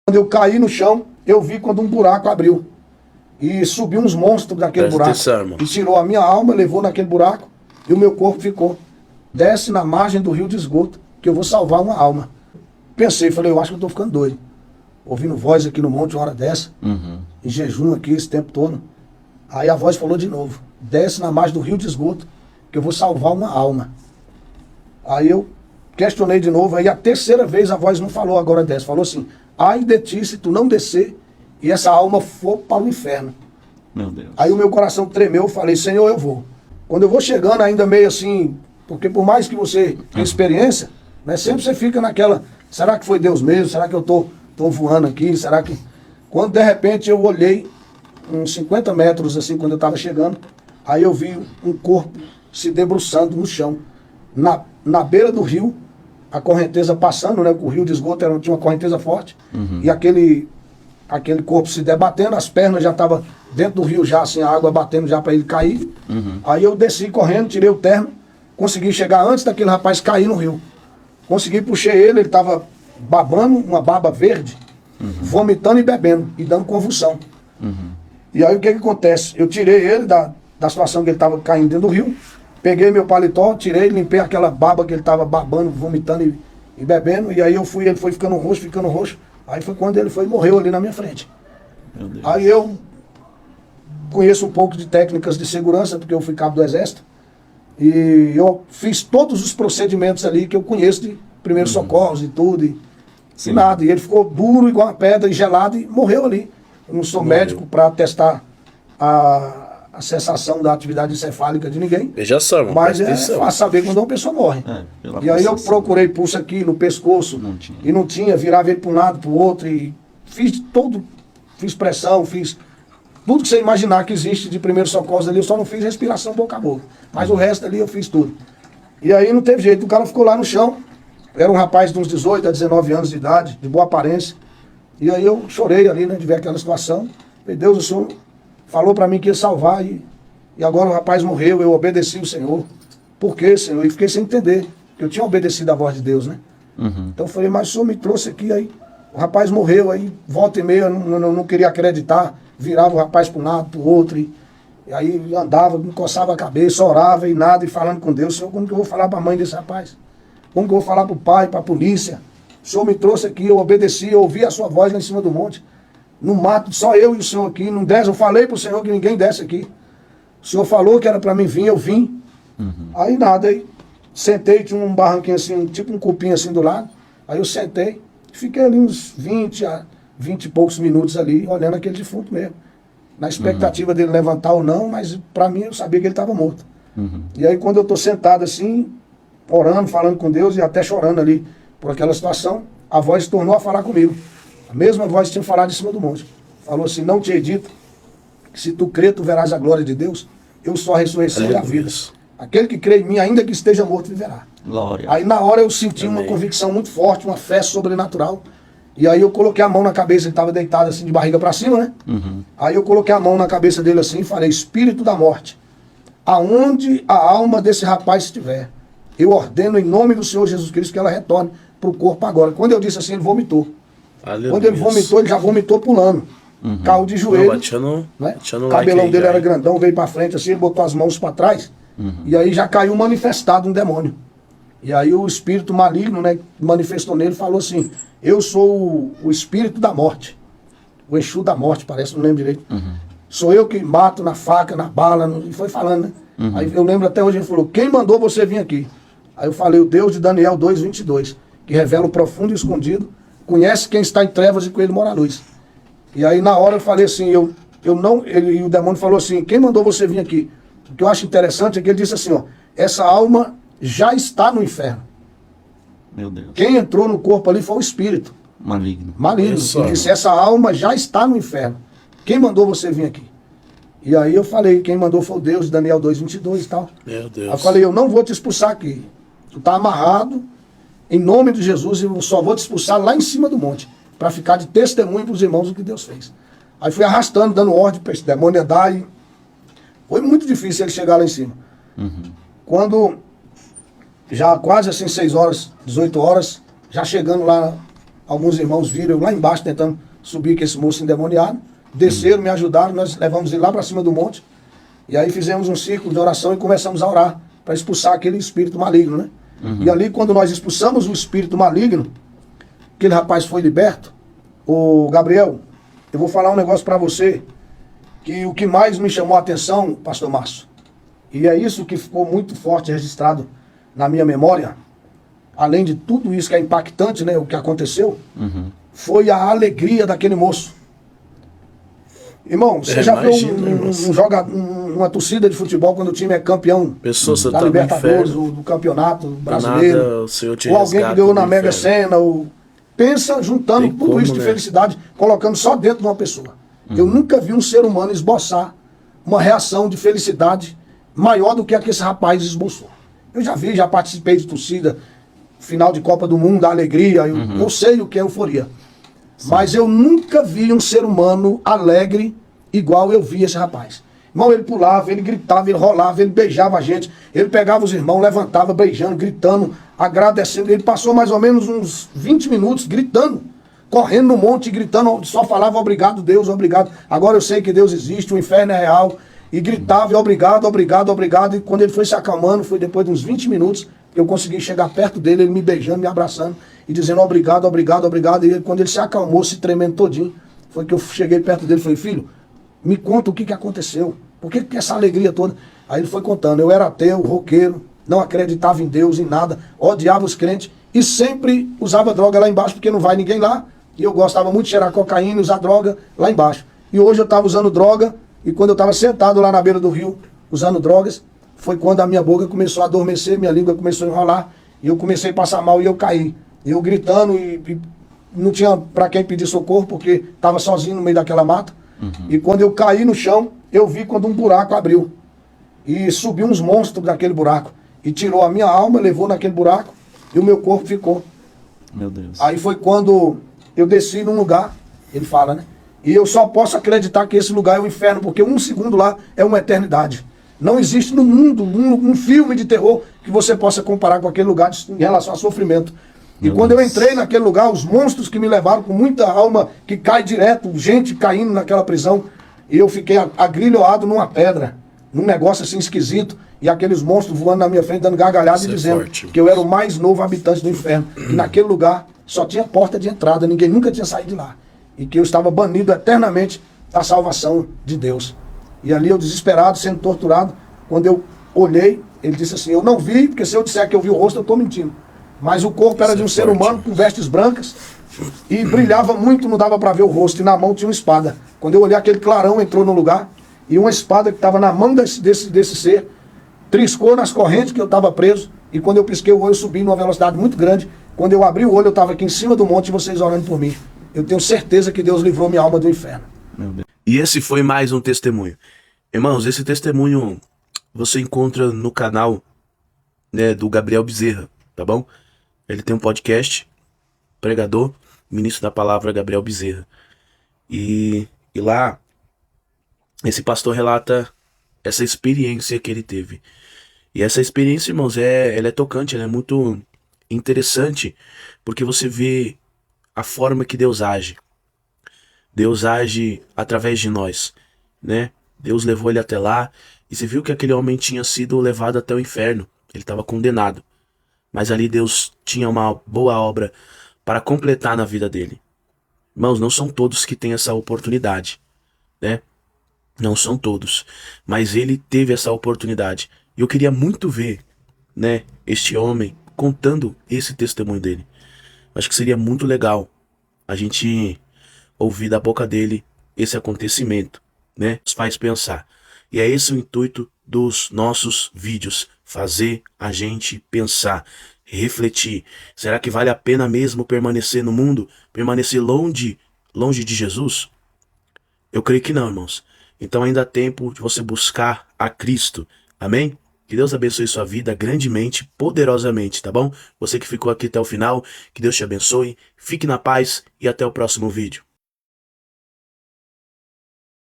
Quando eu caí no chão, eu vi quando um buraco abriu. E subiu uns monstros daquele buraco. E tirou a minha alma, levou naquele buraco, e o meu corpo ficou. Desce na margem do rio de esgoto, que eu vou salvar uma alma. Pensei, falei, eu acho que eu estou ficando doido. Ouvindo voz aqui no monte uma hora dessa, em jejum aqui esse tempo todo. Aí a voz falou de novo, desce na margem do rio de esgoto, que eu vou salvar uma alma. Aí eu questionei de novo, aí a terceira vez a voz não falou agora desce, falou assim, ai de ti se tu não descer e essa alma for para o inferno. Meu Deus. Aí o meu coração tremeu, eu falei, Senhor, eu vou. Quando eu vou chegando ainda meio assim, porque por mais que você tenha experiência, né, sempre você fica naquela, será que foi Deus mesmo? Será que eu tô voando aqui? Será que... Quando de repente eu olhei, uns 50 metros assim, quando eu estava chegando, aí eu vi um corpo se debruçando no chão, na beira do rio, a correnteza passando, né, o rio de esgoto tinha uma correnteza forte, e aquele corpo se debatendo, as pernas já estavam dentro do rio já, assim, a água batendo já para ele cair. Aí eu desci correndo, tirei o terno, consegui chegar antes daquele rapaz cair no rio. Consegui, puxei ele estava babando, uma baba verde, vomitando e bebendo, e dando convulsão. E aí o que acontece? Eu tirei ele da situação que ele estava caindo dentro do rio, peguei meu paletó, tirei, limpei aquela baba que ele estava babando, vomitando e bebendo, e aí ele foi ficando roxo. Aí foi quando ele foi e morreu ali na minha frente. Aí eu conheço um pouco de técnicas de segurança, porque eu fui cabo do Exército, e eu fiz todos os procedimentos ali que eu conheço de primeiros socorros e tudo, e nada. E ele ficou duro igual uma pedra e gelado e morreu ali. Eu não sou médico para testar a cessação da atividade encefálica de ninguém, mas é fácil saber quando uma pessoa morre. E aí eu procurei pulso aqui no pescoço, e não tinha, virava ele para um lado, para o outro, e fiz pressão, fiz tudo que você imaginar que existe de primeiros socorros ali, eu só não fiz respiração boca a boca, mas o resto ali eu fiz tudo. E aí não teve jeito, o cara ficou lá no chão, era um rapaz de uns 18 a 19 anos de idade, de boa aparência, e aí eu chorei ali, né, de ver aquela situação. Falei, Deus, o Senhor falou para mim que ia salvar, e agora o rapaz morreu, eu obedeci o Senhor. Por quê, Senhor? E fiquei sem entender, porque eu tinha obedecido a voz de Deus, né? Então eu falei, mas o Senhor me trouxe aqui, aí o rapaz morreu, aí volta e meia, eu não queria acreditar, virava o rapaz para um lado, para o outro, e aí andava, me coçava a cabeça, orava e nada, e falando com Deus, Senhor, como que eu vou falar para a mãe desse rapaz? Como que eu vou falar para o pai, para a polícia? O Senhor me trouxe aqui, eu obedeci, eu ouvi a sua voz lá em cima do monte. No mato, só eu e o Senhor aqui, não desce. Eu falei para o Senhor que ninguém desce aqui. O Senhor falou que era para mim vir, eu vim. Aí nada, aí sentei, tinha um barranquinho assim, tipo um cupim assim do lado. Aí eu sentei, fiquei ali uns 20 e poucos minutos ali, olhando aquele defunto mesmo. Na expectativa dele levantar ou não, mas para mim eu sabia que ele estava morto. E aí quando eu estou sentado assim, orando, falando com Deus e até chorando ali por aquela situação, a voz tornou a falar comigo. A mesma voz que tinha falado em cima do monte. Falou assim, não te he dito que se tu crer, tu verás a glória de Deus. Eu sou a ressurreição e a vida. Aquele que crê em mim, ainda que esteja morto, viverá. Glória. Aí na hora eu senti uma convicção muito forte, uma fé sobrenatural. E aí eu coloquei a mão na cabeça, ele estava deitado assim de barriga para cima, né? Aí eu coloquei a mão na cabeça dele assim e falei, Espírito da morte, aonde a alma desse rapaz estiver, eu ordeno em nome do Senhor Jesus Cristo que ela retorne para o corpo agora. Quando eu disse assim, ele vomitou. Quando ele vomitou, ele já vomitou pulando. Caiu de joelho. Né? O cabelão dele era grandão, veio para frente assim, ele botou as mãos para trás. E aí já caiu manifestado um demônio. E aí o espírito maligno, né, manifestou nele e falou assim, eu sou o espírito da morte. O Exu da morte, parece, não lembro direito. Sou eu que mato na faca, na bala, e foi falando, né? Aí eu lembro até hoje, ele falou, quem mandou você vir aqui? Aí eu falei, o Deus de Daniel 2:22, que revela o profundo e escondido, conhece quem está em trevas e com ele mora a luz. E aí na hora eu falei assim, e o demônio falou assim, quem mandou você vir aqui? O que eu acho interessante é que ele disse assim, ó, essa alma já está no inferno. Meu Deus. Quem entrou no corpo ali foi o espírito. Maligno. Ele disse, essa alma já está no inferno. Quem mandou você vir aqui? E aí eu falei, quem mandou foi o Deus, Daniel 2:22 e tal. Meu Deus. Aí eu falei, eu não vou te expulsar aqui. Tu tá amarrado, em nome de Jesus, e eu só vou te expulsar lá em cima do monte, para ficar de testemunho para os irmãos do que Deus fez. Aí fui arrastando, dando ordem para esse demônio andar, e foi muito difícil ele chegar lá em cima. Quando já quase assim 6 horas, 18 horas, já chegando lá alguns irmãos viram eu lá embaixo tentando subir com esse moço endemoniado, desceram, me ajudaram, nós levamos ele lá para cima do monte, e aí fizemos um círculo de oração e começamos a orar para expulsar aquele espírito maligno, né? E ali, quando nós expulsamos o espírito maligno, aquele rapaz foi liberto. Ô Gabriel, eu vou falar um negócio para você, que o que mais me chamou a atenção, pastor Márcio, e é isso que ficou muito forte registrado na minha memória, além de tudo isso que é impactante, né, o que aconteceu, foi a alegria daquele moço. Irmão, você já viu uma torcida de futebol quando o time é campeão da Libertadores, do campeonato brasileiro, ou alguém que ganhou na Mega Sena, ou... pensa juntando tudo isso de felicidade, colocando só dentro de uma pessoa. Eu nunca vi um ser humano esboçar uma reação de felicidade maior do que a que esse rapaz esboçou. Eu já vi, já participei de torcida, final de Copa do Mundo, a alegria, eu sei o que é euforia. Sim. Mas eu nunca vi um ser humano alegre igual eu vi esse rapaz. Irmão, ele pulava, ele gritava, ele rolava, ele beijava a gente, ele pegava os irmãos, levantava, beijando, gritando, agradecendo. Ele passou mais ou menos uns 20 minutos gritando, correndo no monte, gritando, só falava obrigado Deus, obrigado. Agora eu sei que Deus existe, o inferno é real. E gritava, obrigado, obrigado, obrigado. E quando ele foi se acalmando, foi depois de uns 20 minutos, eu consegui chegar perto dele, ele me beijando, me abraçando e dizendo obrigado, obrigado, obrigado. E quando ele se acalmou, se tremendo todinho, foi que eu cheguei perto dele e falei, filho, me conta o que aconteceu. Por que essa alegria toda? Aí ele foi contando, eu era ateu, roqueiro, não acreditava em Deus, em nada, odiava os crentes e sempre usava droga lá embaixo, porque não vai ninguém lá. E eu gostava muito de cheirar cocaína e usar droga lá embaixo. E hoje eu estava usando droga, e quando eu estava sentado lá na beira do rio, usando drogas, foi quando a minha boca começou a adormecer, minha língua começou a enrolar, e eu comecei a passar mal e eu caí. Eu gritando e não tinha para quem pedir socorro, porque estava sozinho no meio daquela mata. E quando eu caí no chão, eu vi quando um buraco abriu. E subiu uns monstros daquele buraco. E tirou a minha alma, levou naquele buraco, e o meu corpo ficou. Meu Deus. Aí foi quando eu desci num lugar, ele fala, né? E eu só posso acreditar que esse lugar é o inferno, porque um segundo lá é uma eternidade. Não existe no mundo um filme de terror que você possa comparar com aquele lugar em relação a sofrimento. E quando eu entrei naquele lugar, os monstros que me levaram com muita alma que cai direto, gente caindo naquela prisão, e eu fiquei agrilhoado numa pedra, num negócio assim esquisito, e aqueles monstros voando na minha frente, dando gargalhada e dizendo que eu era o mais novo habitante do inferno. E naquele lugar só tinha porta de entrada, ninguém nunca tinha saído de lá. E que eu estava banido eternamente da salvação de Deus. E ali eu desesperado, sendo torturado, quando eu olhei, ele disse assim, eu não vi, porque se eu disser que eu vi o rosto, eu estou mentindo. Mas o corpo era de um ser humano com vestes brancas e brilhava muito, não dava para ver o rosto, e na mão tinha uma espada. Quando eu olhei, aquele clarão entrou no lugar, e uma espada que estava na mão desse ser, triscou nas correntes que eu estava preso, e quando eu pisquei o olho, eu subi numa velocidade muito grande. Quando eu abri o olho, eu estava aqui em cima do monte, e vocês orando por mim. Eu tenho certeza que Deus livrou minha alma do inferno. E esse foi mais um testemunho. Irmãos, esse testemunho você encontra no canal, né, do Gabriel Bezerra, tá bom? Ele tem um podcast, pregador, ministro da palavra Gabriel Bezerra. E lá, esse pastor relata essa experiência que ele teve. E essa experiência, irmãos, ela é tocante, ela é muito interessante, porque você vê a forma que Deus age. Deus age através de nós, né? Deus levou ele até lá, e você viu que aquele homem tinha sido levado até o inferno. Ele estava condenado. Mas ali Deus tinha uma boa obra para completar na vida dele. Irmãos, não são todos que têm essa oportunidade, né? Não são todos. Mas ele teve essa oportunidade. E eu queria muito ver, né, este homem contando esse testemunho dele. Acho que seria muito legal a gente ouvir da boca dele esse acontecimento, né? Nos faz pensar. E é esse o intuito dos nossos vídeos, fazer a gente pensar, refletir. Será que vale a pena mesmo permanecer no mundo, permanecer longe de Jesus? Eu creio que não, irmãos. Então ainda há tempo de você buscar a Cristo. Amém? Que Deus abençoe sua vida grandemente, poderosamente, tá bom? Você que ficou aqui até o final, que Deus te abençoe, fique na paz e até o próximo vídeo.